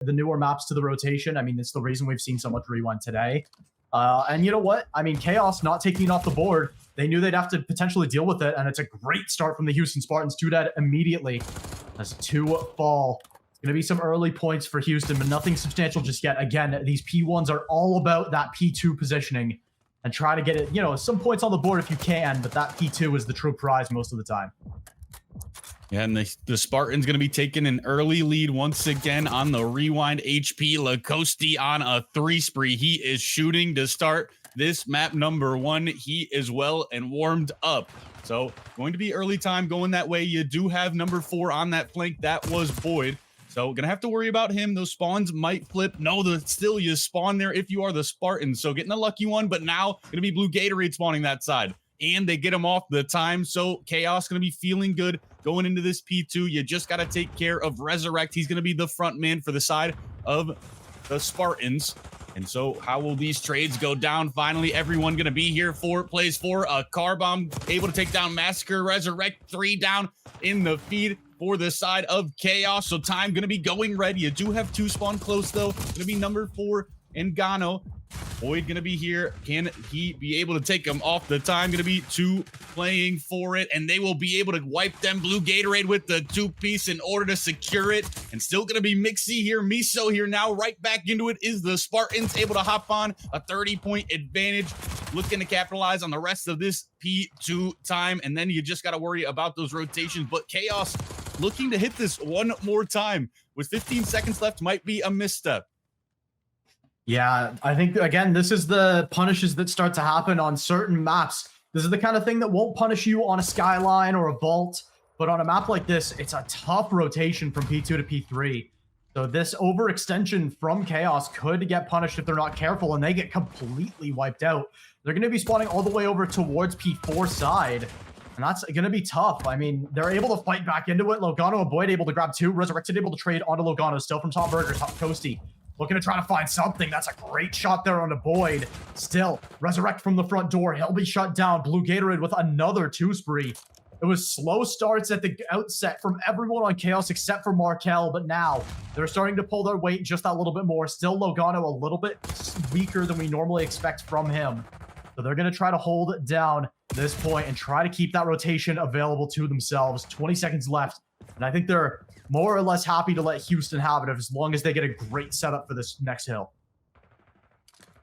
the newer maps to the rotation. I mean, it's the reason we've seen so much rewind today. And you know what? I mean, Kaos not taking it off the board. They knew they'd have to potentially deal with it, and it's a great start from the Houston Spartans. 2 dead immediately. That's 2 fall. It's going to be some early points for Houston, but nothing substantial just yet. Again, these P1s are all about that P2 positioning and try to get it, you know, some points on the board if you can, but that P2 is the true prize most of the time. Yeah, and the Spartans going to be taking an early lead once again on the rewind. HP Lacoste on a 3 spree. He is shooting to start this map number 1. He is well and warmed up. So going to be early time going that way. You do have number 4 on that flank. That was Boyd. So gonna have to worry about him. Those spawns might flip. No, still you spawn there if you are the Spartans. So getting a lucky one, but now gonna be Blue Gatorade spawning that side. And they get him off the time. So Kaos gonna be feeling good going into this P2. You just gotta take care of Resurrect. He's gonna be the front man for the side of the Spartans. And so how will these trades go down? Finally, everyone gonna be here for plays for a car bomb, able to take down Massacre. Resurrect 3 down in the feed for the side of Kaos. So time gonna be going red. You do have 2 spawn close though. Gonna be number 4 and Gano. Boyd gonna be here. Can he be able to take him off the time? Gonna be 2 playing for it, and they will be able to wipe them. Blue Gatorade with the 2-piece in order to secure it, and still gonna be Mixie here, Miso here now. Right back into it is the Spartans, able to hop on a 30-point advantage, looking to capitalize on the rest of this P2 time, and then you just gotta worry about those rotations. But Kaos looking to hit this one more time with 15 seconds left might be a misstep. Yeah, I think, again, this is the punishes that start to happen on certain maps. This is the kind of thing that won't punish you on a Skyline or a Vault, but on a map like this, it's a tough rotation from P2 to P3. So this overextension from Kaos could get punished if they're not careful, and they get completely wiped out. They're going to be spawning all the way over towards P4 side, and that's going to be tough. I mean, they're able to fight back into it. Logano and Boyd able to grab 2. Resurrected able to trade onto Logano, still from Tom Burger, Top Coasty. Looking to try to find something. That's a great shot there on the Boyd. Still, Resurrect from the front door. He'll be shut down. Blue Gatorade with another 2 spree. It was slow starts at the outset from everyone on Kaos except for Markel, but now they're starting to pull their weight just that little bit more. Still, Logano a little bit weaker than we normally expect from him. So they're going to try to hold down this point and try to keep that rotation available to themselves. 20 seconds left, and I think they're more or less happy to let Houston have it as long as they get a great setup for this next hill.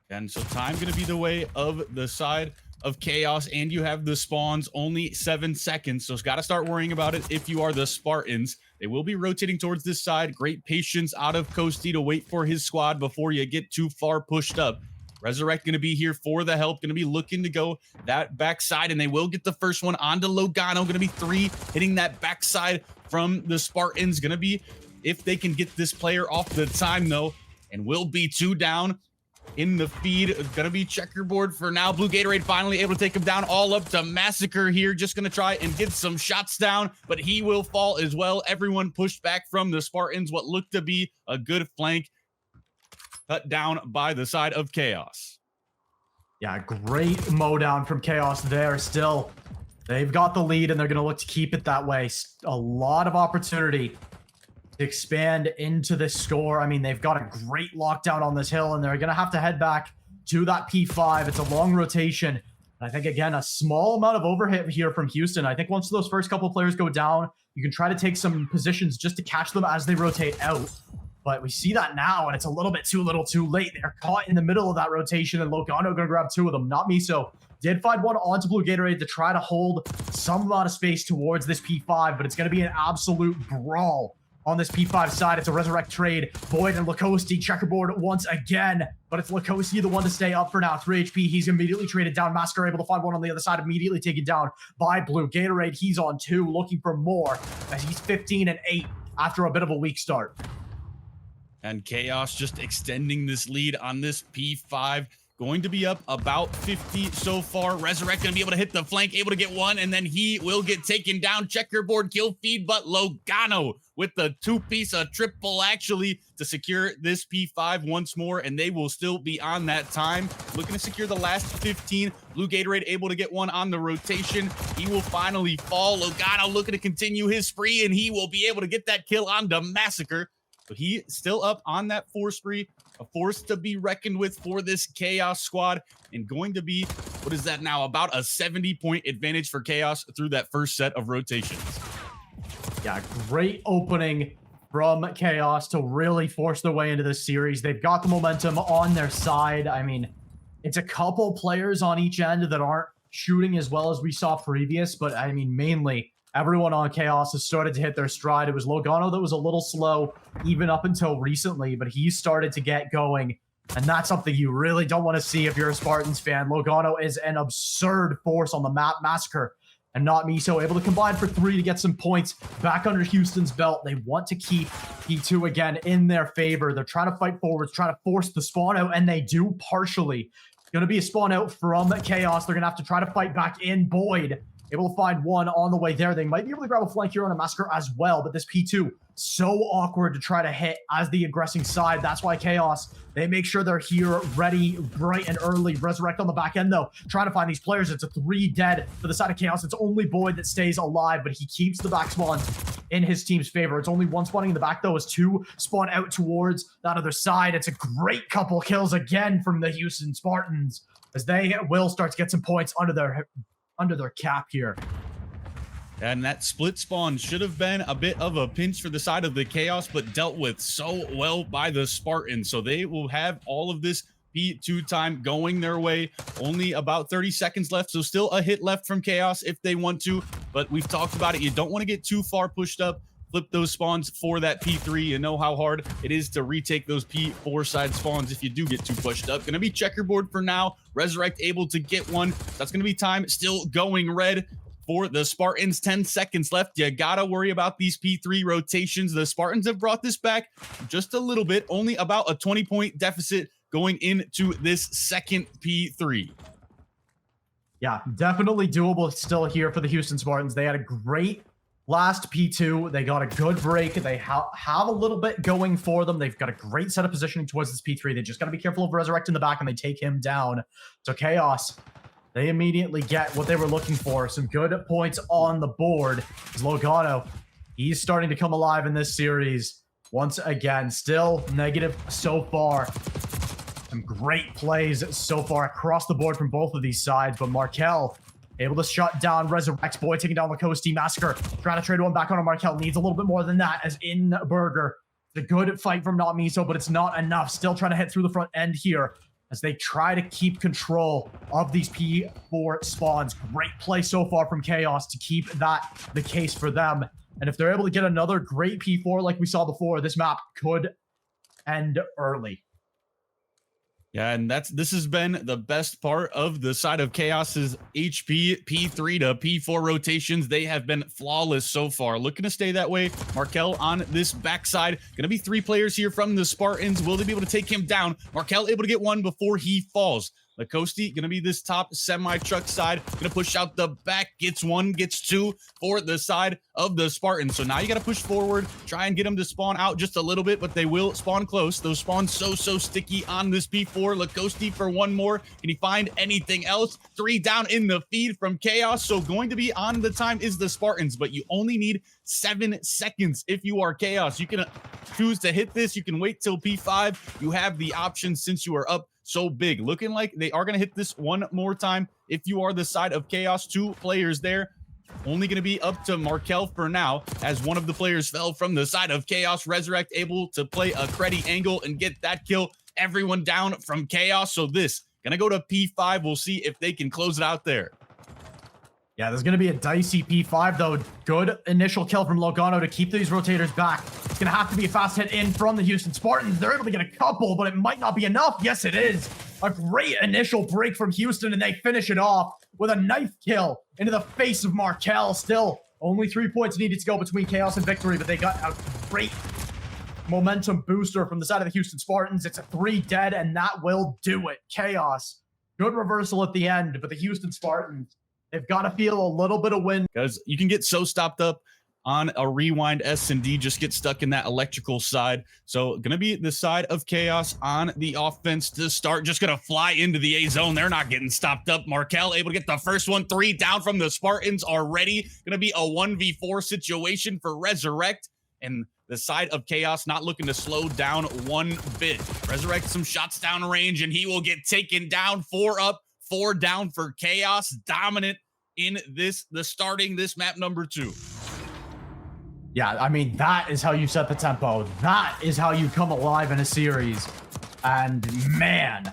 And so time going to be the way of the side of Kaos, and you have the spawns only 7 seconds. So it's got to start worrying about it if you are the Spartans. They will be rotating towards this side. Great patience out of Coasty to wait for his squad before you get too far pushed up. Resurrect going to be here for the help, going to be looking to go that backside, and they will get the first one onto Logano. Going to be 3 hitting that backside from the Spartans. Going to be, if they can get this player off the time though, and will be 2 down in the feed. Going to be checkerboard for now. Blue Gatorade finally able to take him down, all up to Massacre here. Just going to try and get some shots down, but he will fall as well. Everyone pushed back from the Spartans. What looked to be a good flank cut down by the side of Kaos. Yeah, great mow down from Kaos there. Still, they've got the lead, and they're going to look to keep it that way. A lot of opportunity to expand into this score. I mean, they've got a great lockdown on this hill, and they're going to have to head back to that P5. It's a long rotation. I think, again, a small amount of overhit here from Houston. I think once those first couple players go down, you can try to take some positions just to catch them as they rotate out. But we see that now, and it's a little bit too little too late. They're caught in the middle of that rotation, and Logano going to grab 2 of them. Not Miso. Did find one onto Blue Gatorade to try to hold some amount of space towards this P5, but it's going to be an absolute brawl on this P5 side. It's a Resurrect trade. Boyd and Lacoste checkerboard once again, but it's Lacoste the one to stay up for now. 3 HP. He's immediately traded down. Massacre able to find one on the other side, immediately taken down by Blue Gatorade. He's on 2, looking for more, as he's 15 and 8 after a bit of a weak start. And Kaos just extending this lead on this P5. Going to be up about 50 so far. Resurrect going to be able to hit the flank, able to get 1, and then he will get taken down. Checkerboard kill feed, but Logano with the 2-piece, a triple actually, to secure this P5 once more, and they will still be on that time. Looking to secure the last 15. Blue Gatorade able to get 1 on the rotation. He will finally fall. Logano looking to continue his spree, and he will be able to get that kill onto Massacre. So he still up on that 4 spree, a force to be reckoned with for this Chaos squad, and going to be, what is that now, about a 70-point advantage for Chaos through that first set of rotations. Yeah, great opening from Chaos to really force their way into this series. They've got the momentum on their side. I mean, it's a couple players on each end that aren't shooting as well as we saw previous, but I mean, mainly everyone on Chaos has started to hit their stride. It was Logano that was a little slow even up until recently, but he started to get going, and that's something you really don't want to see if you're a Spartans fan. Logano is an absurd force on the map. Massacre and Not Miso able to combine for 3 to get some points back under Houston's belt. They want to keep P2 again in their favor. They're trying to fight forwards, trying to force the spawn out, and they do partially. Going to be a spawn out from Chaos. They're going to have to try to fight back in. Boyd able to find one on the way there. They might be able to grab a flank here on a Massacre as well, but this P2, so awkward to try to hit as the aggressing side. That's why Chaos, they make sure they're here, ready, bright and early. Resurrect on the back end, though, trying to find these players. It's a 3 dead for the side of Chaos. It's only Boyd that stays alive, but he keeps the back spawns in his team's favor. It's only 1 spawning in the back, though, as 2 spawn out towards that other side. It's a great couple kills again from the Houston Spartans, as they will start to get some points under their cap here. And that split spawn should have been a bit of a pinch for the side of the Chaos, but dealt with so well by the Spartans. So they will have all of this P2 time going their way. Only about 30 seconds left, so still a hit left from Chaos if they want to. But we've talked about it. You don't want to get too far pushed up. Flip those spawns for that P3. You know how hard it is to retake those P4 side spawns if you do get too pushed up. Gonna be checkerboard for now. Resurrect able to get one. That's gonna be time still going red for the Spartans. 10 seconds left. You gotta worry about these P3 rotations. The Spartans have brought this back just a little bit. Only about a 20-point deficit going into this second P3. Yeah, definitely doable still here for the Houston Spartans. They had a great last P2. They got a good break. They have a little bit going for them. They've got a great set of positioning towards this P3. They just got to be careful of Resurrect in the back, and they take him down. So Chaos, they immediately get what they were looking for. Some good points on the board. Logano, he's starting to come alive in this series. Once again, still negative so far. Some great plays so far across the board from both of these sides, but Markel able to shut down Resurrect. Boyd taking down Lacoste. Massacre trying to trade one back on Markel. Needs a little bit more than that, as in Burger. It's a good fight from Not Miso, but it's not enough. Still trying to hit through the front end here as they try to keep control of these P4 spawns. Great play so far from Chaos to keep that the case for them. And if they're able to get another great P4 like we saw before, this map could end early. Yeah, and this has been the best part of the side of Chaos's HP P3 to P4 rotations. They have been flawless so far. Looking to stay that way. Markel on this backside. Gonna be 3 players here from the Spartans. Will they be able to take him down? Markel able to get one before he falls. Lacoste gonna be this top semi-truck side. Gonna push out the back. Gets 1, gets 2 for the side of the Spartans. So now you gotta push forward. Try and get them to spawn out just a little bit, but they will spawn close. Those spawns so sticky on this P4. Lacoste for 1 more. Can he find anything else? 3 down in the feed from Chaos. So going to be on the time is the Spartans, but you only need 7 seconds if you are Chaos. You can choose to hit this. You can wait till P5. You have the option since you are up so big. Looking like they are going to hit this one more time if you are the side of Chaos. 2 players there. Only going to be up to Markel for now, as one of the players fell from the side of Chaos. Resurrect able to play a cruddy angle and get that kill. Everyone down from Chaos. So this going to go to P5. We'll see if they can close it out there. Yeah, there's going to be a dicey P5, though. Good initial kill from Logano to keep these rotators back. It's going to have to be a fast hit in from the Houston Spartans. They're able to get a couple, but it might not be enough. Yes, it is. A great initial break from Houston, and they finish it off with a knife kill into the face of Markel. Still, only 3 points needed to go between Chaos and victory, but they got a great momentum booster from the side of the Houston Spartans. It's a 3 dead, and that will do it. Chaos, good reversal at the end, but the Houston Spartans, they've got to feel a little bit of wind. Because you can get so stopped up on a rewind S&D, just get stuck in that electrical side. So going to be the side of Chaos on the offense to start. Just going to fly into the A zone. They're not getting stopped up. Markel able to get the first one. 3 down from the Spartans already. Going to be a 1v4 situation for Resurrect. And the side of Chaos not looking to slow down one bit. Resurrect some shots down range, and he will get taken down. 4 up, 4 down for Chaos. Dominant in starting this map number 2. Yeah, I mean, that is how you set the tempo. That is how you come alive in a series. And man,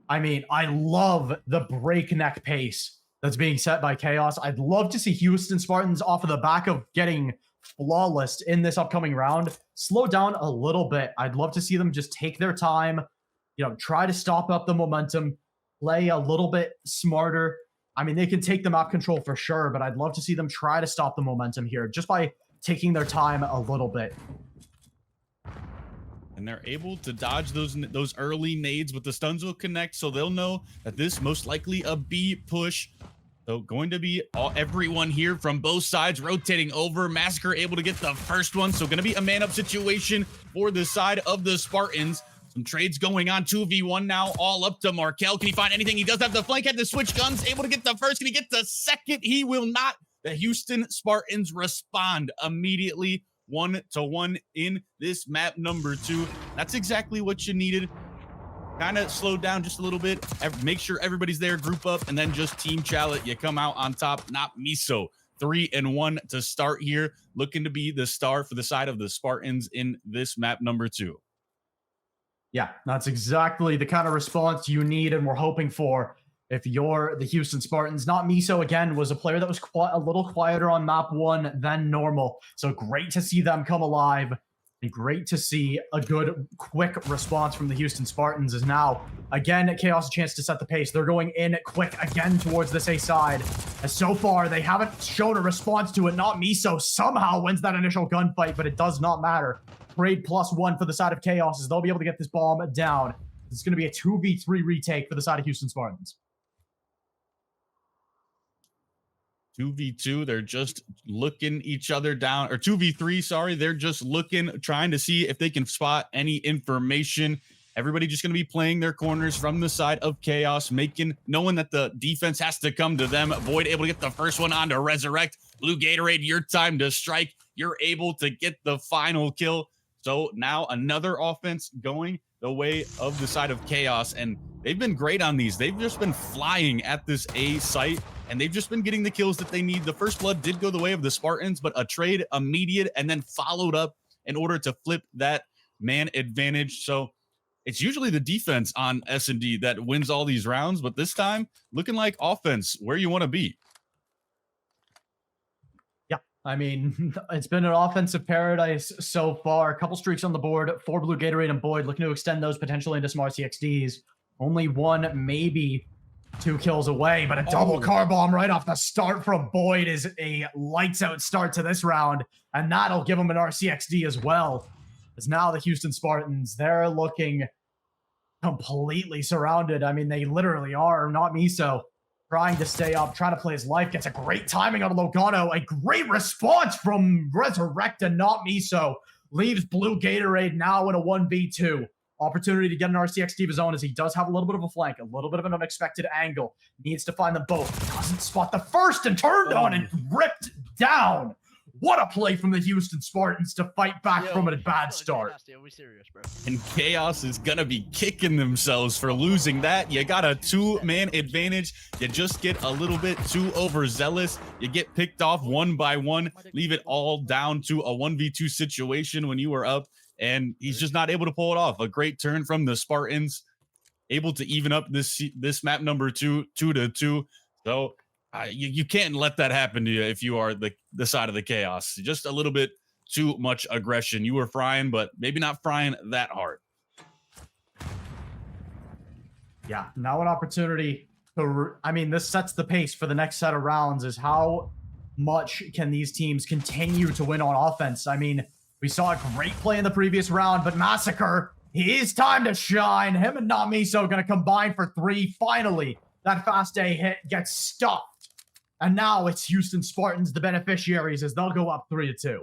I mean, I love the breakneck pace that's being set by Chaos. I'd love to see Houston Spartans off of the back of getting flawless in this upcoming round slow down a little bit. I'd love to see them just take their time, you know, try to stop up the momentum, play a little bit smarter. I mean, they can take the map control for sure, but I'd love to see them try to stop the momentum here just by taking their time a little bit. And they're able to dodge those early nades, but the stuns will connect, so they'll know that this most likely a B push. So going to be everyone here from both sides rotating over. Massacre able to get the first one, so going to be a man-up situation for the side of the Spartans. Some trades going on, 2v1 now, all up to Markel. Can he find anything? He does have the flank, had to switch guns, able to get the first. Can he get the second? He will not. The Houston Spartans respond immediately, 1-1 in this map number 2. That's exactly what you needed. Kind of slow down just a little bit. Make sure everybody's there, group up, and then just team challenge. You come out on top, not miso. 3-1 to start here. Looking to be the star for the side of the Spartans in this map number 2. Yeah, that's exactly the kind of response you need and we're hoping for if you're the Houston Spartans. Not Miso, again, was a player that was a little quieter on map 1 than normal. So great to see them come alive. And great to see a good, quick response from the Houston Spartans is now, again, Chaos a chance to set the pace. They're going in quick again towards this A side. As so far, they haven't shown a response to it. Not Miso somehow wins that initial gunfight, but it does not matter. Trade +1 for the side of Chaos as they'll be able to get this bomb down. It's going to be a 2v3 retake for the side of Houston Spartans. 2v2, they're just looking each other down, or 2v3, sorry, they're just looking, trying to see if they can spot any information. Everybody just going to be playing their corners from the side of Chaos, knowing that the defense has to come to them. Void able to get the first one on to Resurrect. Blue Gatorade, your time to strike. You're able to get the final kill. So now another offense going the way of the side of Chaos, and they've been great on these. They've just been flying at this A site, and they've just been getting the kills that they need. The first blood did go the way of the Spartans, but a trade immediate and then followed up in order to flip that man advantage. So it's usually the defense on S&D that wins all these rounds, but this time looking like offense where you want to be. I mean, it's been an offensive paradise so far. A couple streaks on the board for Blue Gatorade and Boyd, looking to extend those potentially into some RCXDs. Only 1, maybe 2 kills away, but a double car bomb right off the start from Boyd is a lights out start to this round, and that'll give him an RCXD as well. As now the Houston Spartans, they're looking completely surrounded. I mean, they literally are, not Miso. Trying to stay up, trying to play his life, gets a great timing on Logano, a great response from Resurrect and not Miso. Leaves Blue Gatorade now in a 1v2. Opportunity to get an RCXD of his own as he does have a little bit of a flank, a little bit of an unexpected angle. Needs to find them both. Doesn't spot the first and turned on and ripped down. What a play from the Houston Spartans to fight back from a bad start. And Chaos is going to be kicking themselves for losing that. You got a 2-man advantage. You just get a little bit too overzealous. You get picked off 1 by 1. Leave it all down to a 1v2 situation when you were up. And he's just not able to pull it off. A great turn from the Spartans. Able to even up this map number 2, 2-2. So you can't let that happen to you if you are the side of the Chaos. Just a little bit too much aggression. You were frying, but maybe not frying that hard. Yeah, now an opportunity to, I mean, this sets the pace for the next set of rounds is how much can these teams continue to win on offense. I mean, we saw a great play in the previous round, but Massacre, it's time to shine. Him and Namiso going to combine for 3. Finally, that fast A hit gets stopped. And now it's Houston Spartans, the beneficiaries, as they'll go up 3-2.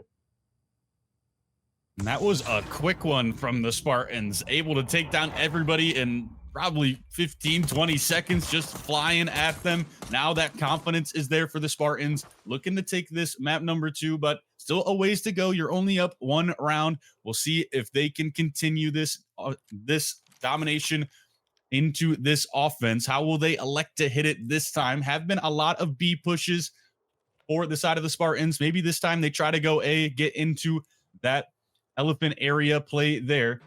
And that was a quick one from the Spartans, able to take down everybody in probably 15, 20 seconds, just flying at them. Now that confidence is there for the Spartans, looking to take this map number 2, but still Still a ways to go. You're only up 1 round. We'll see if they can continue this domination into this offense. How will they elect to hit it this time? Have been a lot of B pushes for the side of the Spartans. Maybe this time they try to go A, get into that elephant area play there.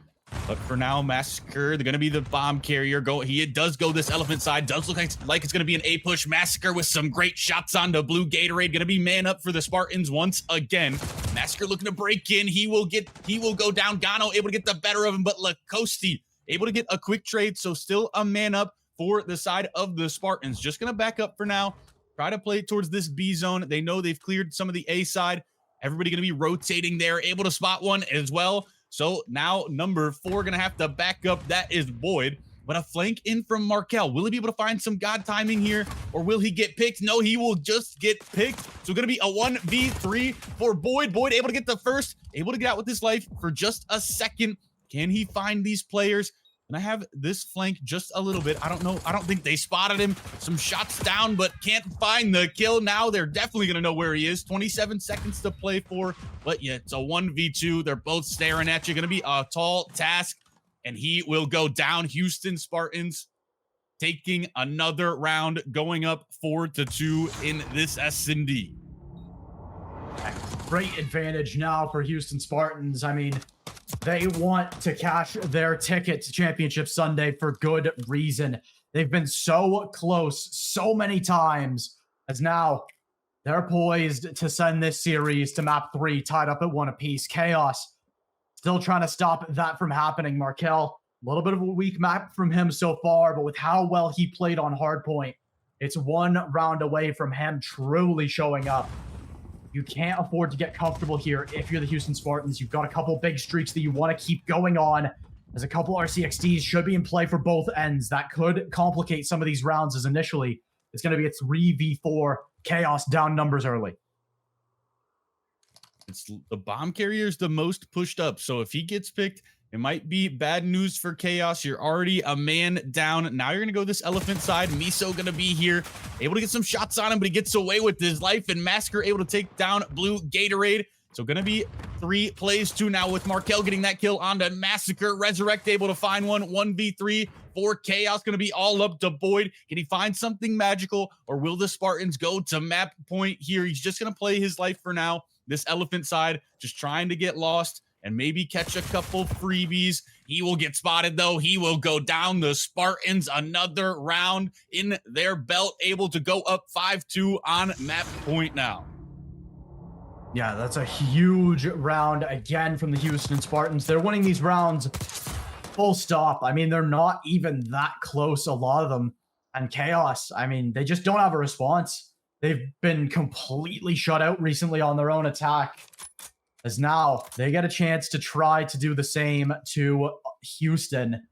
But for now, Massacre, they're going to be the bomb carrier. He does go this elephant side. Does look like it's going to be an A push. Massacre with some great shots on the blue Gatorade. Going to be man up for the Spartans once again. Massacre looking to break in. He will go down. Gano able to get the better of him, but Lacoste able to get a quick trade. So still a man up for the side of the Spartans. Just going to back up for now. Try to play towards this B zone. They know they've cleared some of the A side. Everybody going to be rotating there. Able to spot one as well. So now number 4 going to have to back up. That is Boyd. But a flank in from Markel. Will he be able to find some god timing here? Or will he get picked? No, he will just get picked. So going to be a 1v3 for Boyd. Boyd able to get the first. Able to get out with his life for just a second. Can he find these players? And I have this flank just a little bit. I don't know. I don't think they spotted him. Some shots down, but can't find the kill. Now they're definitely going to know where he is. 27 seconds to play for. But yeah, it's a 1v2. They're both staring at you. Going to be a tall task. And he will go down. Houston Spartans taking another round, going up 4-2 in this S&D. Great advantage now for Houston Spartans. I mean, they want to cash their ticket to Championship Sunday for good reason. They've been so close so many times, as now they're poised to send this series to map 3, tied up at 1 apiece. Chaos still trying to stop that from happening. Markel, a little bit of a weak map from him so far, but with how well he played on hardpoint, it's 1 round away from him truly showing up. You can't afford to get comfortable here if you're the Houston Spartans. You've got a couple big streaks that you want to keep going on, as a couple RCXDs should be in play for both ends. That could complicate some of these rounds, as initially it's going to be a 3v4. Chaos down numbers early. It's the bomb carrier's the most pushed up. So if he gets picked, it might be bad news for Chaos. You're already a man down. Now you're going to go this elephant side. Miso going to be here, able to get some shots on him, but he gets away with his life. And Massacre able to take down blue Gatorade. So going to be 3 plays 2 now, with Markel getting that kill onto Massacre. Resurrect able to find one. 1v3 for Chaos. Going to be all up to Boyd. Can he find something magical, or will the Spartans go to map point here? He's just going to play his life for now. This elephant side, just trying to get lost and maybe catch a couple freebies. He will get spotted, though. He will go down. The Spartans another round in their belt, able to go up 5-2 on map point now. Yeah, that's a huge round again from the Houston Spartans. They're winning these rounds full stop. I mean, they're not even that close, a lot of them. And Chaos, I mean, they just don't have a response. They've been completely shut out recently on their own attack, as now they get a chance to try to do the same to Houston.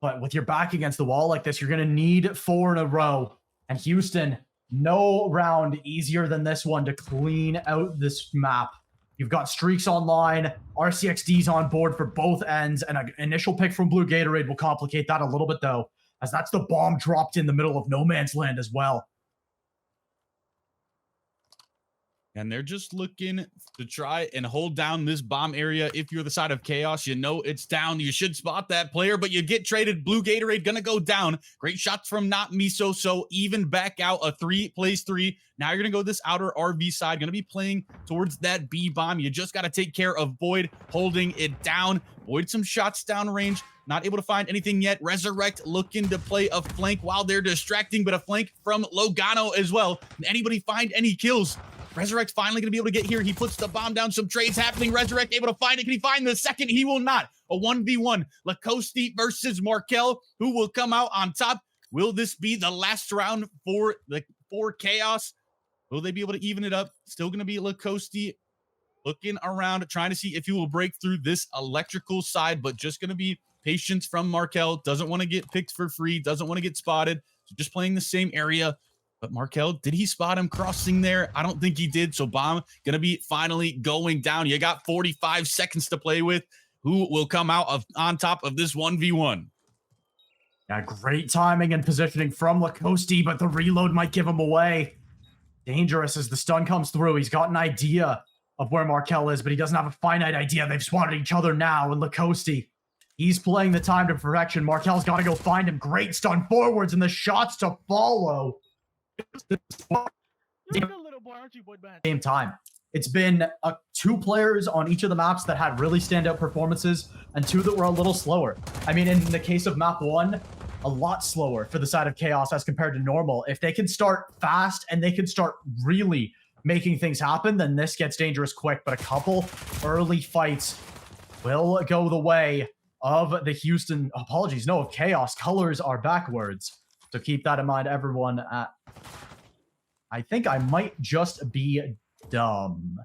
But with your back against the wall like this, you're going to need 4 in a row. And Houston, no round easier than this one to clean out this map. You've got streaks online, RCXDs on board for both ends, and an initial pick from Blue Gatorade will complicate that a little bit, though, as that's the bomb dropped in the middle of no man's land as well. And they're just looking to try and hold down this bomb area. If you're the side of Chaos, you know it's down. You should spot that player, but you get traded. Blue Gatorade gonna go down. Great shots from Not Miso. So even back out, a 3 plays 3. Now you're gonna go this outer RV side. Gonna be playing towards that B bomb. You just gotta take care of Boyd holding it down. Boyd some shots down range. Not able to find anything yet. Resurrect looking to play a flank while they're distracting, but a flank from Logano as well. Can anybody find any kills? Resurrect finally going to be able to get here. He puts the bomb down. Some trades happening. Resurrect able to find it. Can he find the second? He will not. A 1v1. Lacoste versus Markel. Who will come out on top? Will this be the last round for Chaos? Will they be able to even it up? Still going to be Lacoste looking around, trying to see if he will break through this electrical side, but just going to be patience from Markel. Doesn't want to get picked for free. Doesn't want to get spotted. So just playing the same area. But Markel, did he spot him crossing there? I don't think he did. So bomb going to be finally going down. You got 45 seconds to play with. Who will come out on top of this 1v1? Yeah, great timing and positioning from Lacoste, but the reload might give him away. Dangerous as the stun comes through. He's got an idea of where Markel is, but he doesn't have a finite idea. They've spotted each other now, and Lacoste, he's playing the time to perfection. Markel's got to go find him. Great stun forwards, and the shots to follow. You're a good little boy, aren't you, boy band? Same time. It's been 2 players on each of the maps that had really standout performances, and 2 that were a little slower. I mean, in the case of map 1, a lot slower for the side of Kaos as compared to normal. If they can start fast and they can start really making things happen, then this gets dangerous quick. But a couple early fights will go the way of the Houston, of Kaos. Colors are backwards. So keep that in mind, everyone. I think I might just be dumb.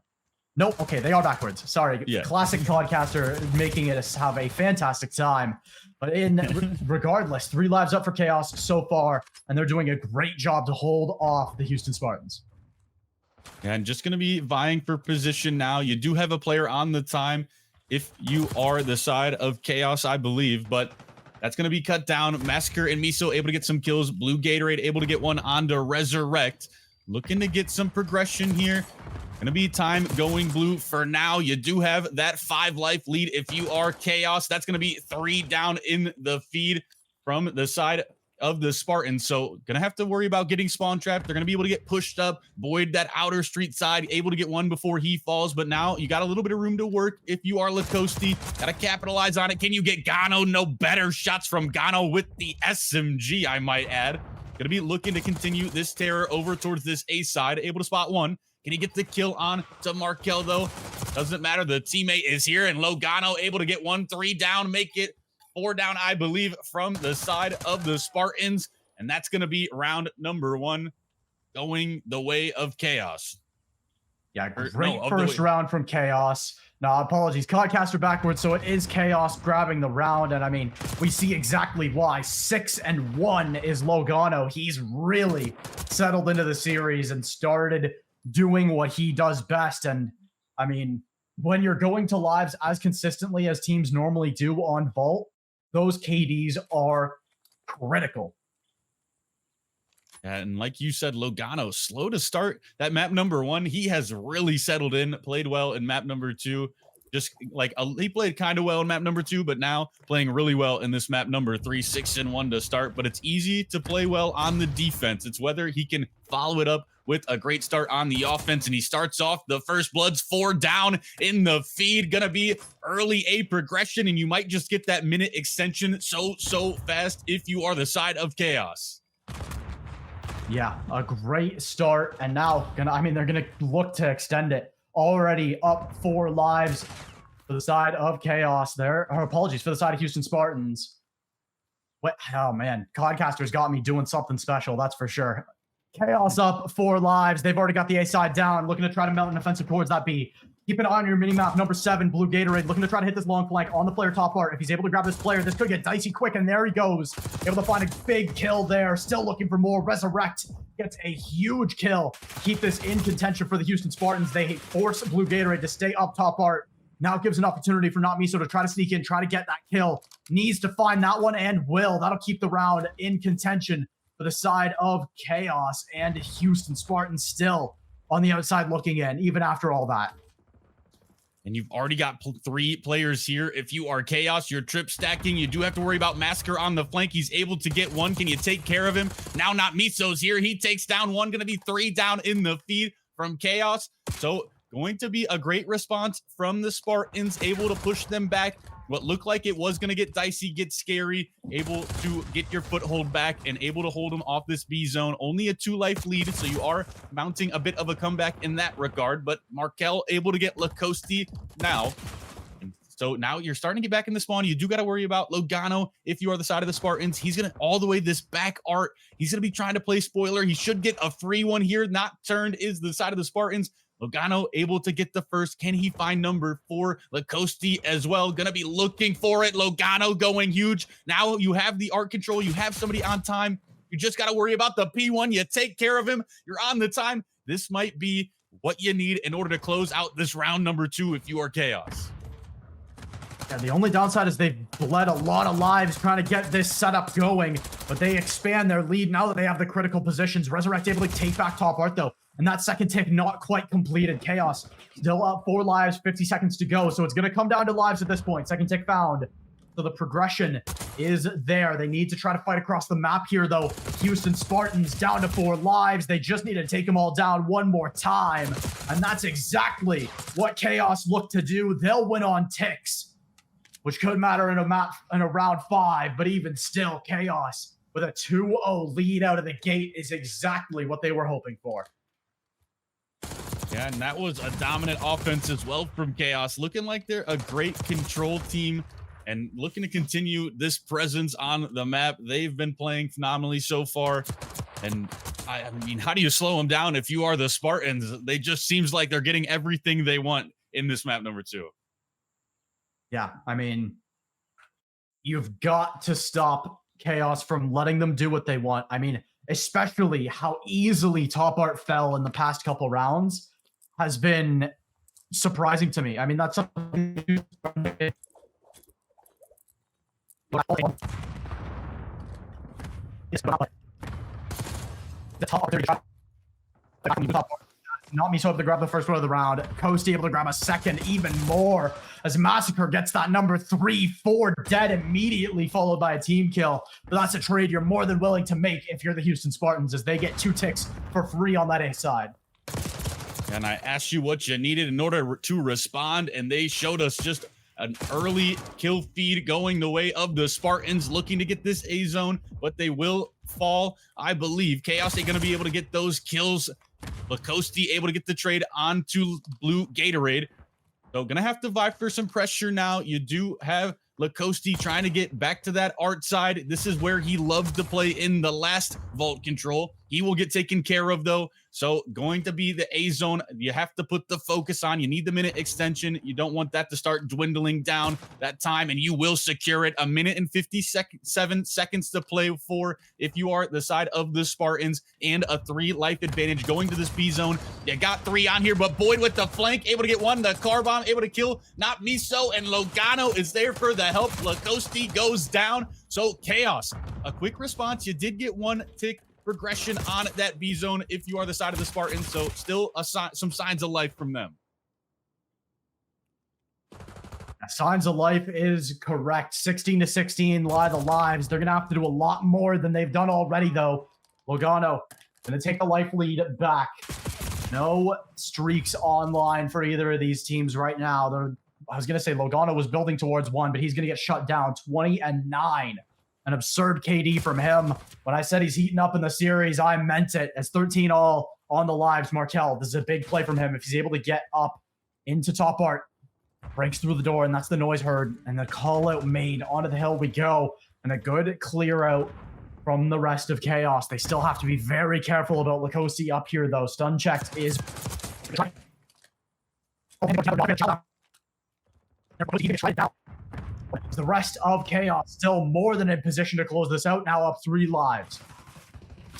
Nope. Okay, they are backwards. Sorry. Yeah. Classic podcaster making it have a fantastic time. But regardless, 3 lives up for Kaos so far, and they're doing a great job to hold off the Houston Spartans. And just going to be vying for position now. You do have a player on the time if you are the side of Kaos, I believe, but that's going to be cut down. Massacre and Miso able to get some kills. Blue Gatorade able to get one onto Resurrect. Looking to get some progression here. Going to be time going blue for now. You do have that 5 life lead if you are Kaos. That's going to be 3 down in the feed from the side of the Spartans. So going to have to worry about getting spawn trapped. They're going to be able to get pushed up. Boyd, that outer street side, able to get one before he falls. But now you got a little bit of room to work if you are Lacoste. Got to capitalize on it. Can you get Gano? No better shots from Gano with the SMG, I might add. Going to be looking to continue this terror over towards this A side. Able to spot one. Can he get the kill on to Markel, though? Doesn't matter. The teammate is here, and Logano able to get 1, 3 down, make it 4 down, I believe, from the side of the Spartans. And that's going to be round number 1 going the way of Kaos. Yeah, great first round from Kaos. No, apologies. Codcaster backwards, so it is Kaos grabbing the round. And I mean, we see exactly why. 6-1 is Logano. He's really settled into the series and started doing what he does best. And I mean, when you're going to lives as consistently as teams normally do on Vault, those KDs are critical. And like you said, Logano, slow to start that map number 1. He has really settled in, played well in map number 2. Just like he played kind of well in map number 2, but now playing really well in this map number 3, 6-1 to start. But it's easy to play well on the defense. It's whether he can follow it up with a great start on the offense. And he starts off the first bloods 4 down in the feed. Gonna be early A progression, and you might just get that minute extension so fast if you are the side of Kaos. Yeah, a great start. And now they're gonna look to extend it. Already up 4 lives for the side of Kaos there. Or apologies, for the side of Houston Spartans. What? Oh man, Codcaster's got me doing something special, that's for sure. Kaos up 4 lives. They've already got the A side down, looking to try to mount an offensive towards that B. Keep an eye on your minimap. Number 7, Blue Gatorade, looking to try to hit this long flank on the player top part. If he's able to grab this player, this could get dicey quick, and there he goes. Able to find a big kill there. Still looking for more. Resurrect gets a huge kill. Keep this in contention for the Houston Spartans. They force Blue Gatorade to stay up top part. Now it gives an opportunity for Not Miso to try to sneak in, try to get that kill. Needs to find that one and will. That'll keep the round in contention for the side of Kaos, and Houston Spartans still on the outside looking in, even after all that. And you've already got 3 players here. If you are Kaos, you're trip stacking. You do have to worry about Massacre on the flank. He's able to get one. Can you take care of him? Now Not Miso's here. He takes down one. Going to be 3 down in the feed from Kaos. So going to be a great response from the Spartans, able to push them back. What looked like it was going to get dicey, get scary, able to get your foothold back and able to hold them off this B zone. Only a 2 life lead, so you are mounting a bit of a comeback in that regard. But Markel able to get Lacoste now. And so now you're starting to get back in the spawn. You do got to worry about Logano if you are the side of the Spartans. He's going to all the way this back art. He's going to be trying to play spoiler. He should get a free one here. Not turned is the side of the Spartans. Logano able to get the first. Can he find number 4? Lacoste as well. Gonna be looking for it. Logano going huge. Now you have the art control. You have somebody on time. You just got to worry about the P1. You take care of him. You're on the time. This might be what you need in order to close out this round number 2 if you are Kaos. Yeah, the only downside is they've bled a lot of lives trying to get this setup going, but they expand their lead now that they have the critical positions. Resurrect able to take back top art, though. And that second tick not quite completed. Kaos still up 4 lives, 50 seconds to go. So it's going to come down to lives at this point. Second tick found. So the progression is there. They need to try to fight across the map here, though. Houston Spartans down to 4 lives. They just need to take them all down one more time. And that's exactly what Kaos looked to do. They'll win on ticks, which could matter in a map in a round 5. But even still, Kaos with a 2-0 lead out of the gate is exactly what they were hoping for. Yeah, and that was a dominant offense as well from Kaos. Looking like they're a great control team and looking to continue this presence on the map. They've been playing phenomenally so far. And I mean, how do you slow them down if you are the Spartans? They just seems like they're getting everything they want in this map number 2. Yeah, I mean, you've got to stop Kaos from letting them do what they want. I mean, especially how easily Top Art fell in the past couple rounds has been surprising to me. I mean, that's something the top 30 not me so able to grab the first one of the round. Coasty able to grab a second, even more, as Massacre gets that number 3-4 dead immediately, followed by a team kill. But that's a trade you're more than willing to make if you're the Houston Spartans, as they get 2 ticks for free on that A side. And I asked you what you needed in order to respond, and they showed us just an early kill feed going the way of the Spartans, looking to get this A zone, but they will fall. I believe Kaos ain't going to be able to get those kills. Lacoste able to get the trade onto Blue Gatorade. So gonna have to vie for some pressure now. You do have Lacoste trying to get back to that art side. This is where he loved to play in the last vault control. He will get taken care of though. So going to be the A zone. You have to put the focus on. You need the minute extension. You don't want that to start dwindling down that time, and you will secure it. 1 minute and 57 seconds to play for if you are the side of the Spartans, and a 3 life advantage going to this B zone. You got 3 on here, but Boyd with the flank, able to get 1. The car bomb, able to kill. Not Miso, and Logano is there for the help. Lacoste goes down. So Kaos, a quick response. You did get 1 tick progression on that B zone if you are the side of the Spartans, so still some signs of life from them. Signs of life is correct. 16-16 lie the lives. They're gonna have to do a lot more than they've done already though. Logano gonna take the life lead back. No streaks online for either of these teams right now. I was gonna say Logano was building towards 1, but he's gonna get shut down. 20-9. An absurd KD from him. When I said he's heating up in the series, I meant it. As 13 all on the lives, Markel. This is a big play from him. If he's able to get up into Top Art, breaks through the door, and that's the noise heard. And the call out made. Onto the hill we go. And a good clear out from the rest of Kaos. They still have to be very careful about Lacoste up here, though. Stun checked is... The rest of Kaos still more than in position to close this out, now up 3 lives.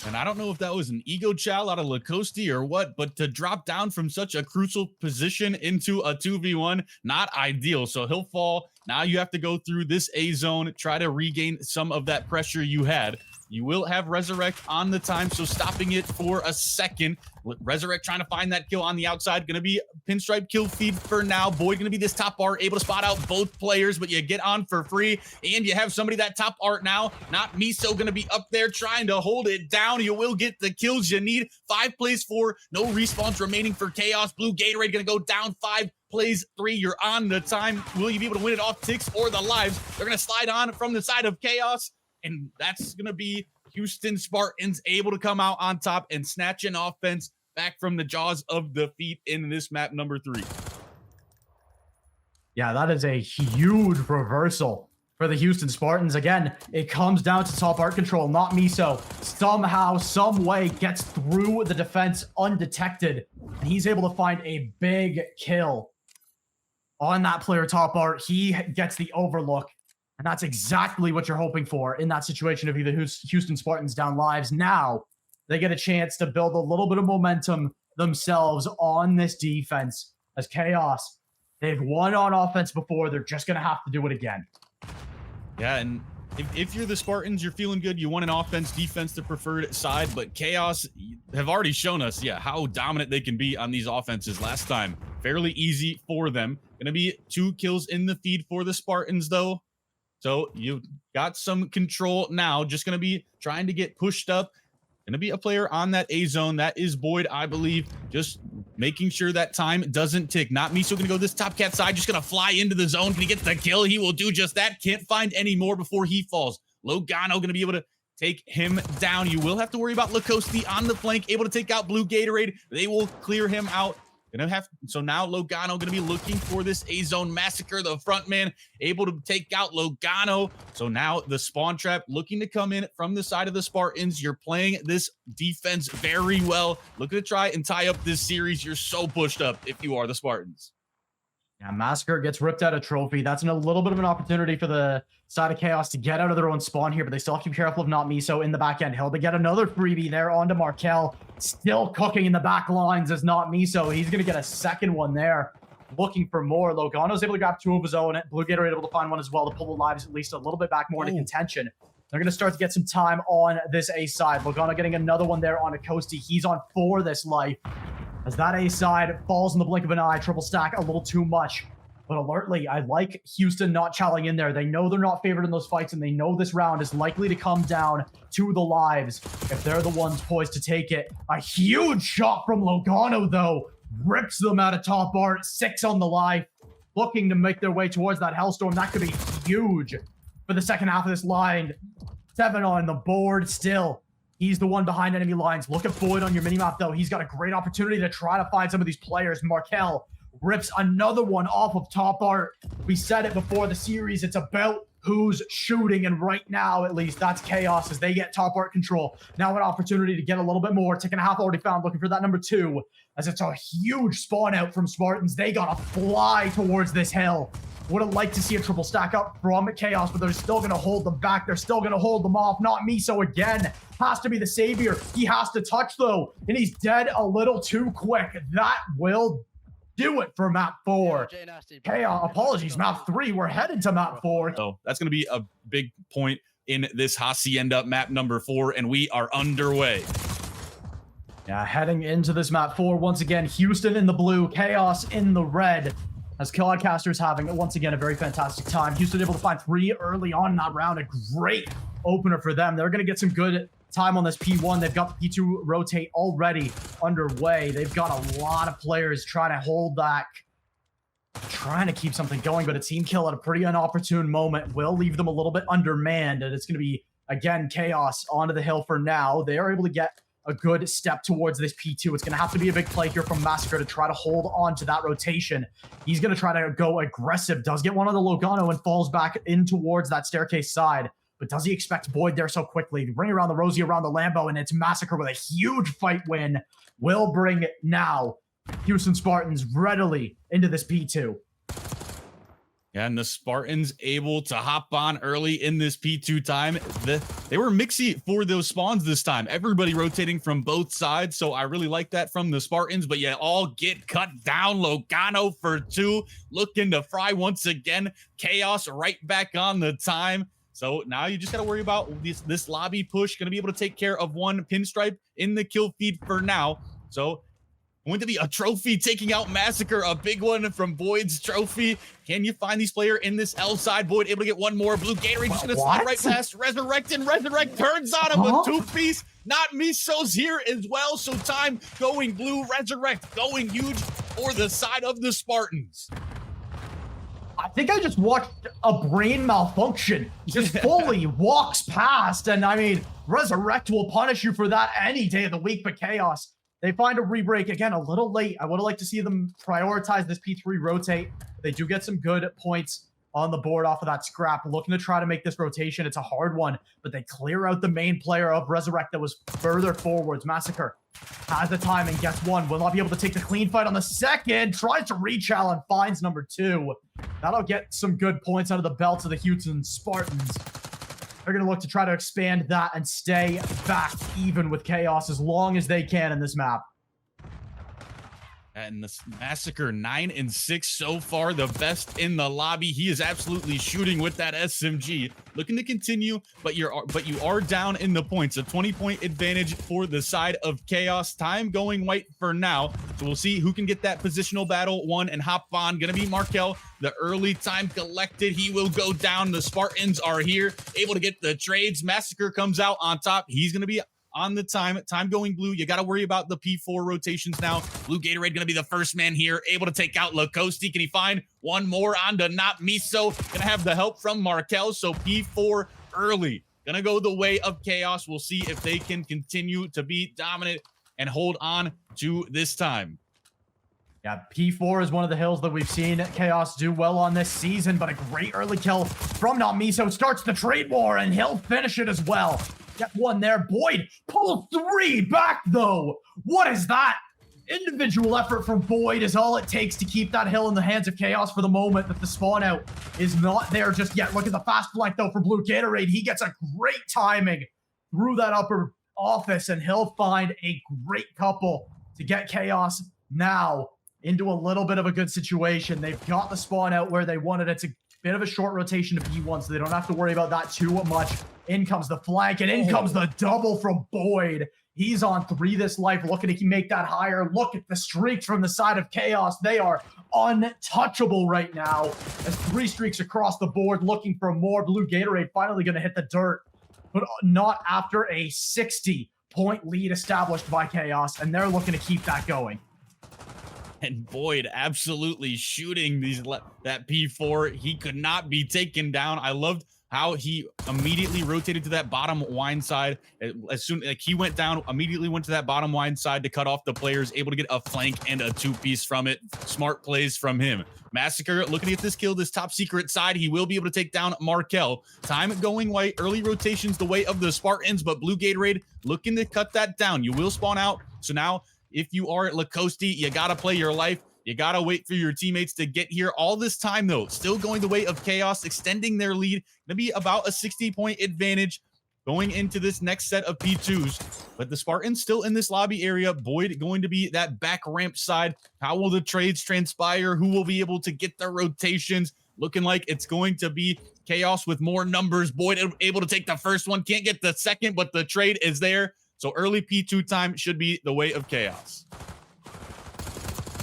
And I don't know if that was an ego chow out of Lacoste or what, but to drop down from such a crucial position into a 2v1, not ideal. So he'll fall. Now you have to go through this A zone, try to regain some of that pressure you had. You will have Resurrect on the time, so stopping it for a second. Resurrect trying to find that kill on the outside. Going to be pinstripe kill feed for now. Boyd going to be this top art, able to spot out both players, but you get on for free. And you have somebody that top art now. Not Miso going to be up there trying to hold it down. You will get the kills you need. 5 plays 4. No respawns remaining for Kaos. Blue Gatorade going to go down 5 plays 3. You're on the time. Will you be able to win it off ticks or the lives? They're going to slide on from the side of Kaos. And that's going to be Houston Spartans able to come out on top and snatch an offense back from the jaws of defeat in this map number 3. Yeah, that is a huge reversal for the Houston Spartans. Again, it comes down to top art control, not Miso. Somehow, some way gets through the defense undetected. And he's able to find a big kill on that player top art. He gets the overlook. And that's exactly what you're hoping for in that situation of either Houston Spartans down lives. Now, they get a chance to build a little bit of momentum themselves on this defense as Kaos. They've won on offense before. They're just going to have to do it again. Yeah, and if you're the Spartans, you're feeling good. You want an offense, defense, the preferred side, but Chaos have already shown us, how dominant they can be on these offenses last time. Fairly easy for them. Gonna be 2 kills in the feed for the Spartans, though. So you got some control now. Just gonna be trying to get pushed up. Gonna be a player on that A zone. That is Boyd, I believe. Just making sure that time doesn't tick. Not Miso gonna go this top cat side. Just gonna fly into the zone. Can he get the kill? He will do just that. Can't find any more before he falls. Logano gonna be able to take him down. You will have to worry about Lacoste on the flank, able to take out Blue Gatorade. They will clear him out. So now Logano gonna be looking for this A zone massacre. The front man able to take out Logano. So now the spawn trap looking to come in from the side of the Spartans. You're playing this defense very well. Looking to try and tie up this series. You're so pushed up if you are the Spartans. Yeah, Massacre gets ripped out of trophy. That's a little bit of an opportunity for the side of Chaos to get out of their own spawn here, but they still have to be careful of not Miso in the back end. He'll get another freebie there onto Markel. Still cooking in the back lines as not Miso. He's going to get a second one there. Looking for more. Logano's able to grab 2 of his own. Blue Gatorade able to find one as well to pull the lives at least a little bit back more into contention. They're going to start to get some time on this A side. Logano getting another one there on Acosti. He's on 4 this life. As that A side falls in the blink of an eye, triple stack a little too much. But alertly, I like Houston not challing in there. They know they're not favored in those fights, and they know this round is likely to come down to the lives if they're the ones poised to take it. A huge shot from Logano, though, rips them out of top art. 6 on the life, looking to make their way towards that Hellstorm. That could be huge for the second half of this line. 7 on the board still. He's the one behind enemy lines. Look at Boyd on your minimap, though. He's got a great opportunity to try to find some of these players. Markel rips another one off of top art. We said it before the series. It's about who's shooting, and right now, at least, that's Chaos as they get top art control. Now an opportunity to get a little bit more. Taking a half already found, looking for that number 2, as it's a huge spawn out from Spartans. They gotta fly towards this hill. Would have liked to see a triple stack up from Chaos, but they're still going to hold them back. They're still going to hold them off. Not Miso again. Has to be the savior. He has to touch, though, and he's dead a little too quick. That will do it for map 4. Chaos, apologies, map 3. We're headed to map 4. So that's going to be a big point in this Hacienda map number 4, and we are underway. Yeah, heading into this map 4. Once again, Houston in the blue, Chaos in the red. As Codcaster's having, once again, a very fantastic time. Houston able to find 3 early on in that round. A great opener for them. They're going to get some good time on this P1. They've got the P2 rotate already underway. They've got a lot of players trying to hold back, trying to keep something going, but a team kill at a pretty inopportune moment will leave them a little bit undermanned, and it's going to be, again, Chaos onto the hill for now. They are able to get a good step towards this P2. It's going to have to be a big play here from Massacre to try to hold on to that rotation. He's going to try to go aggressive. Does get one on the Logano and falls back in towards that staircase side. But does he expect Boyd there so quickly? Bring around the Rosie, around the Lambo, and it's Massacre with a huge fight win. Will bring it now. Houston Spartans readily into this P2. Yeah, and the Spartans able to hop on early in this P2 time. They were mixy for those spawns this time. Everybody rotating from both sides, so I really like that from the Spartans, but yeah, all get cut down. Logano for 2, looking to fry once again. Chaos right back on the time. So now you just got to worry about this lobby push. Going to be able to take care of one pinstripe in the kill feed for now. So going to be a trophy taking out Massacre, a big one from Boyd's trophy. Can you find these player in this L side? Boyd able to get one more. Blue Gatorade just going to slide right past Resurrect, and Resurrect turns on him. A 2-piece. Not Miso's here as well. So time going blue. Resurrect going huge for the side of the Spartans. I think I just watched a brain malfunction. Just fully walks past, and I mean, Resurrect will punish you for that any day of the week, but Chaos, they find a re-break. Again, a little late. I would have liked to see them prioritize this P3 rotate. They do get some good points on the board off of that scrap. Looking to try to make this rotation. It's a hard one, but they clear out the main player of Resurrect that was further forwards. Massacre has the time and gets one. Will not be able to take the clean fight on the second. Tries to rechal and finds number 2. That'll get some good points out of the belts of the Houston Spartans. They're going to look to try to expand that and stay back even with Chaos as long as they can in this map. And this Massacre 9 and 6 so far, the best in the lobby. He is absolutely shooting with that SMG, looking to continue, but you are down in the points. A 20-point advantage for the side of Chaos. Time going white for now, so we'll see who can get that positional battle won and hop on. Gonna be Markel. The early time collected. He will go down. The Spartans are here, able to get the trades. Massacre comes out on top. He's gonna be on the time going blue. You got to worry about the P4 rotations now. Blue Gatorade going to be the first man here, able to take out Lacoste. Can he find one more onto Not Miso? Going to have the help from Markel. So P4 early. Going to go the way of Chaos. We'll see if they can continue to be dominant and hold on to this time. Yeah, P4 is one of the hills that we've seen Chaos do well on this season, but a great early kill from Not Miso starts the trade war, and he'll finish it as well. Get one there. Boyd pulls 3 back, though. What is that? Individual effort from Boyd is all it takes to keep that hill in the hands of Chaos for the moment that the spawn out is not there just yet. Look at the fast flank, though, for Blue Gatorade. He gets a great timing through that upper office, and he'll find a great couple to get Chaos now into a little bit of a good situation. They've got the spawn out where they wanted it. It's a bit of a short rotation to P1, so they don't have to worry about that too much. In comes the flank, and in comes the double from Boyd. He's on 3 this life, looking to make that higher. Look at the streaks from the side of Chaos. They are untouchable right now. As 3 streaks across the board, looking for more. Blue Gatorade finally going to hit the dirt, but not after a 60-point lead established by Chaos, and they're looking to keep that going. And Boyd absolutely shooting that P4. He could not be taken down. I loved how he immediately rotated to that bottom wine side. As soon like he went down, immediately went to that bottom wine side to cut off the players, able to get a flank and a 2-piece from it. Smart plays from him. Massacre looking at this kill, this top secret side. He will be able to take down Markel. Time going white. Early rotations the way of the Spartans, but Blue Gatorade looking to cut that down. You will spawn out. So now, if you are at Lacoste, you got to play your life. You got to wait for your teammates to get here. All this time, though, still going the way of Chaos, extending their lead. Going to be about a 60-point advantage going into this next set of P2s. But the Spartans still in this lobby area. Boyd going to be that back ramp side. How will the trades transpire? Who will be able to get the rotations? Looking like it's going to be Chaos with more numbers. Boyd able to take the first one. Can't get the second, but the trade is there. So early P2 time should be the way of Chaos.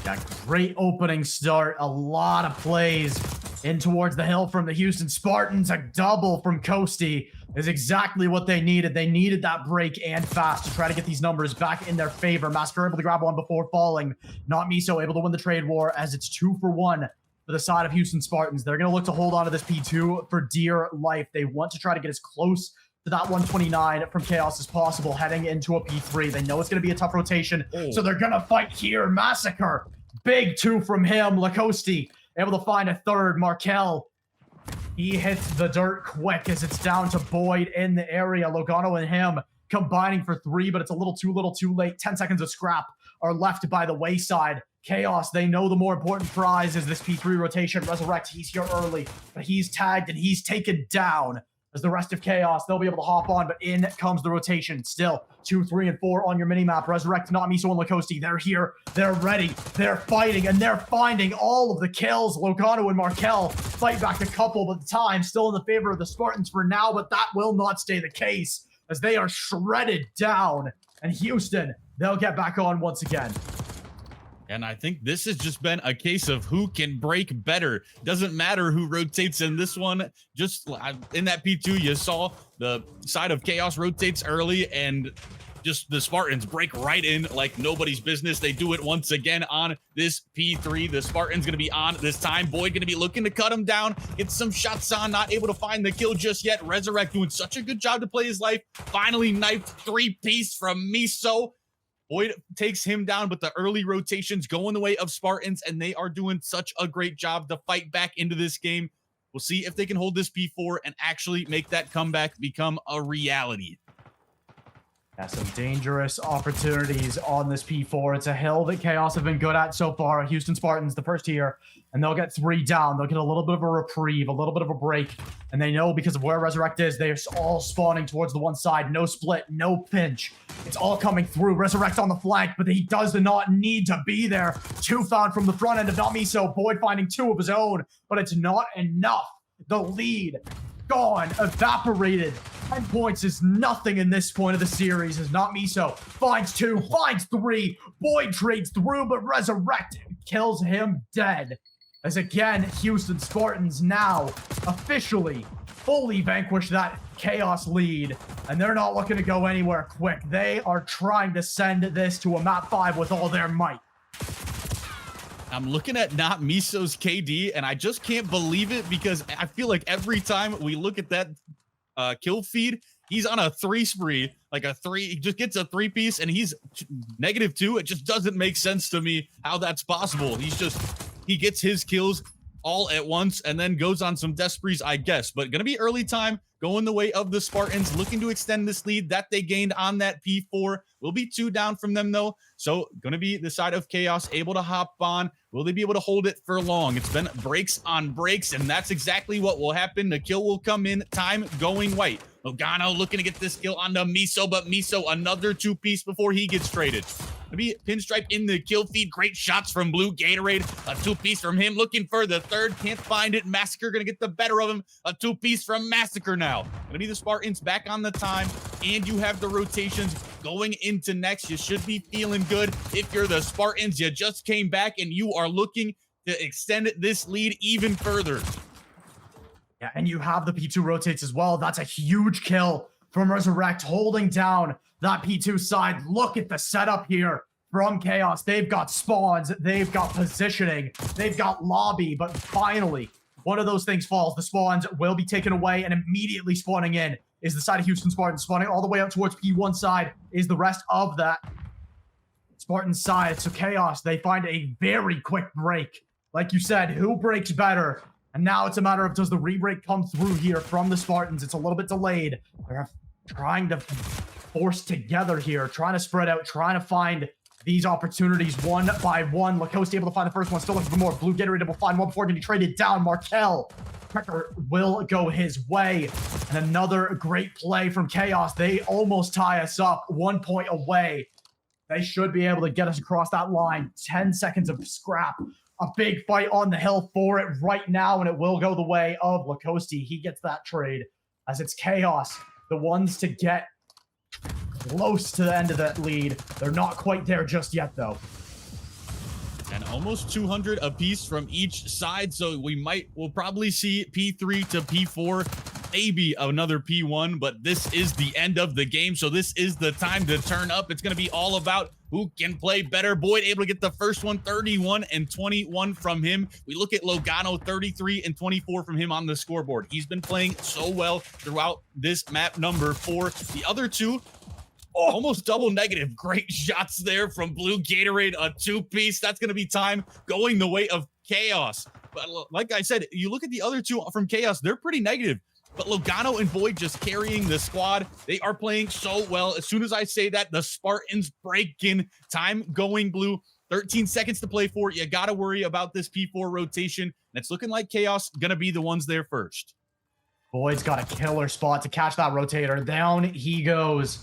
Yeah, great opening start. A lot of plays in towards the hill from the Houston Spartans. A double from Coasty is exactly what they needed. They needed that break and fast to try to get these numbers back in their favor. Master able to grab one before falling. Not Miso able to win the trade war as it's 2 for 1 for the side of Houston Spartans. They're going to look to hold on to this P2 for dear life. They want to try to get as close to that 129 from Chaos as possible heading into a P3. They know it's going to be a tough rotation, so they're going to fight here. Massacre. Big 2 from him. Lacoste able to find a third. Markel, he hits the dirt quick as it's down to Boyd in the area. Logano and him combining for 3, but it's a little too late. 10 seconds of scrap are left by the wayside. Chaos, they know the more important prize is this P3 rotation. Resurrect, he's here early, but he's tagged and he's taken down. As the rest of Chaos, they'll be able to hop on, but in comes the rotation. Still, 2, 3, and 4 on your minimap. Resurrect, Not Miso, and Lacoste. They're here. They're ready. They're fighting, and they're finding all of the kills. Logano and Markel fight back a couple, but the time still in the favor of the Spartans for now, but that will not stay the case as they are shredded down. And Houston, they'll get back on once again. And I think this has just been a case of who can break better. Doesn't matter who rotates in this one. Just in that P2, you saw the side of Chaos rotates early and just the Spartans break right in like nobody's business. They do it once again on this P3. The Spartans going to be on this time. Boyd going to be looking to cut him down. Get some shots on. Not able to find the kill just yet. Resurrect doing such a good job to play his life. Finally knifed 3-piece from Miso. Boyd takes him down, but the early rotations go in the way of Spartans, and they are doing such a great job to fight back into this game. We'll see if they can hold this P4 and actually make that comeback become a reality. Yeah, some dangerous opportunities on this P4. It's a hill that Chaos have been good at so far. Houston Spartans, the first here, and they'll get 3 down. They'll get a little bit of a reprieve, a little bit of a break, and they know because of where Resurrect is, they're all spawning towards the one side. No split, no pinch. It's all coming through. Resurrect on the flank, but he does not need to be there. 2 found from the front end of Namiso. Boyd finding 2 of his own, but it's not enough. The lead gone, evaporated. 10 points is nothing in this point of the series as Not Miso finds 2, finds 3. Boyd trades through, but Resurrect kills him dead. As again, Houston Spartans now officially fully vanquish that Chaos lead, and they're not looking to go anywhere quick. They are trying to send this to a map 5 with all their might. I'm looking at Not Miso's KD, and I just can't believe it because I feel like every time we look at that kill feed, he's on a 3 spree, like a 3. He just gets a 3-piece, and he's -2. It just doesn't make sense to me how that's possible. He gets his kills all at once and then goes on some death sprees, I guess. But gonna be early time, going the way of the Spartans, looking to extend this lead that they gained on that P4. Will be 2 down from them though, so gonna be the side of Chaos able to hop on. Will they be able to hold it for long? It's been breaks on breaks, and that's exactly what will happen. The kill will come in, time going white. Logano looking to get this kill onto Miso, but Miso another 2-piece before he gets traded. Maybe Pinstripe in the kill feed. Great shots from Blue Gatorade. A 2-piece from him. Looking for the 3rd. Can't find it. Massacre gonna get the better of him. A 2-piece from Massacre now. Gonna be the Spartans back on the time. And you have the rotations going into next. You should be feeling good. If you're the Spartans, you just came back and you are looking to extend this lead even further. Yeah, and you have the P2 rotates as well. That's a huge kill from Resurrect, holding down that P2 side. Look at the setup here from Chaos. They've got spawns, they've got positioning, they've got lobby, but finally, one of those things falls. The spawns will be taken away, and immediately spawning in is the side of Houston Spartans. Spawning all the way up towards P1 side is the rest of that Spartan side. So Chaos, they find a very quick break. Like you said, who breaks better? And now it's a matter of, does the re-break come through here from the Spartans? It's a little bit delayed. They're trying to force together here, trying to spread out, trying to find these opportunities one by one. Lacoste able to find the first one, still looking for more. Blue Gatorade able to find one before getting traded down. Markel Pecker will go his way. And another great play from Chaos. They almost tie us up, 1 point away. They should be able to get us across that line. 10 seconds of scrap. A big fight on the hill for it right now, and it will go the way of Lacoste. He gets that trade as it's Chaos, the ones to get close to the end of that lead. They're not quite there just yet, though. And almost 200 apiece from each side, so we'll probably see P3 to P4, maybe another P1, but this is the end of the game, so this is the time to turn up. It's going to be all about who can play better. Boyd able to get the first one, 31 and 21 from him. We look at Logano, 33 and 24 from him on the scoreboard. He's been playing so well throughout this map number 4. The other two, almost double negative. Great shots there from Blue Gatorade, a 2-piece. That's going to be time going the way of Chaos. But like I said, you look at the other two from Chaos, they're pretty negative. But Logano and Boyd just carrying the squad. They are playing so well. As soon as I say that, the Spartans break in. Time going blue. 13 seconds to play for. You got to worry about this P4 rotation. And it's looking like Chaos going to be the ones there first. Boyd's got a killer spot to catch that rotator. Down he goes.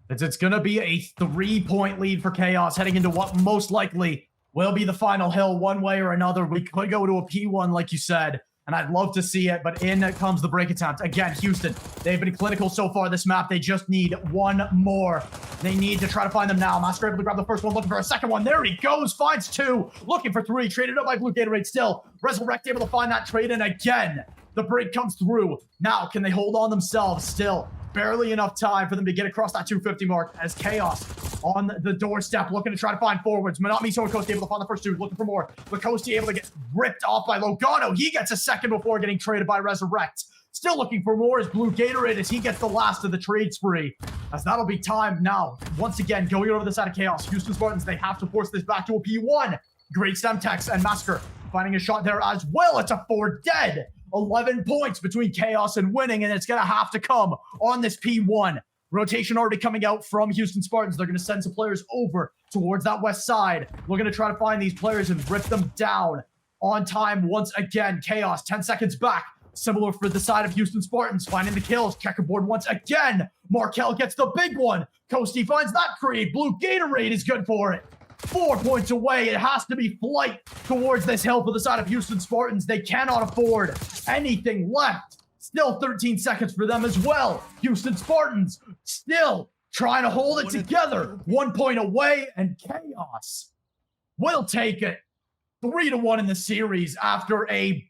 It's going to be a 3-point lead for Chaos heading into what most likely will be the final hill one way or another. We could go to a P1 like you said. And I'd love to see it, but in comes the break attempt. Again, Houston, they've been clinical so far this map. They just need one more. They need to try to find them now. Master able to grab the first one, looking for a second one. There he goes, finds 2. Looking for 3, traded up by Blue Gatorade still. Resurrect able to find that trade, and again, the break comes through. Now, can they hold on themselves still? Barely enough time for them to get across that 250 mark as Chaos on the doorstep looking to try to find forwards. Manami so Lacoste able to find the first 2, looking for more. Lacoste able to get ripped off by Logano. He gets a second before getting traded by Resurrect. Still looking for more as Blue Gatorade as he gets the last of the trade spree. As that'll be time now. Once again, going over the side of Chaos. Houston Spartans, they have to force this back to a P1. Great stem text and Massacre finding a shot there as well. It's a 4 dead. 11 points between Chaos and winning, and it's going to have to come on this P1. Rotation already coming out from Houston Spartans. They're going to send some players over towards that west side. We're going to try to find these players and rip them down. On time once again. Kaos, 10 seconds back. Similar for the side of Houston Spartans, finding the kills. Checkerboard once again. Markel gets the big one. Coasty finds that creep. Blue Gatorade is good for it. 4 points away. It has to be flight towards this hill for the side of Houston Spartans. They cannot afford anything left. Still 13 seconds for them as well. Houston Spartans still trying to hold it together. 1 point away, and Kaos will take it. 3-1 in the series after a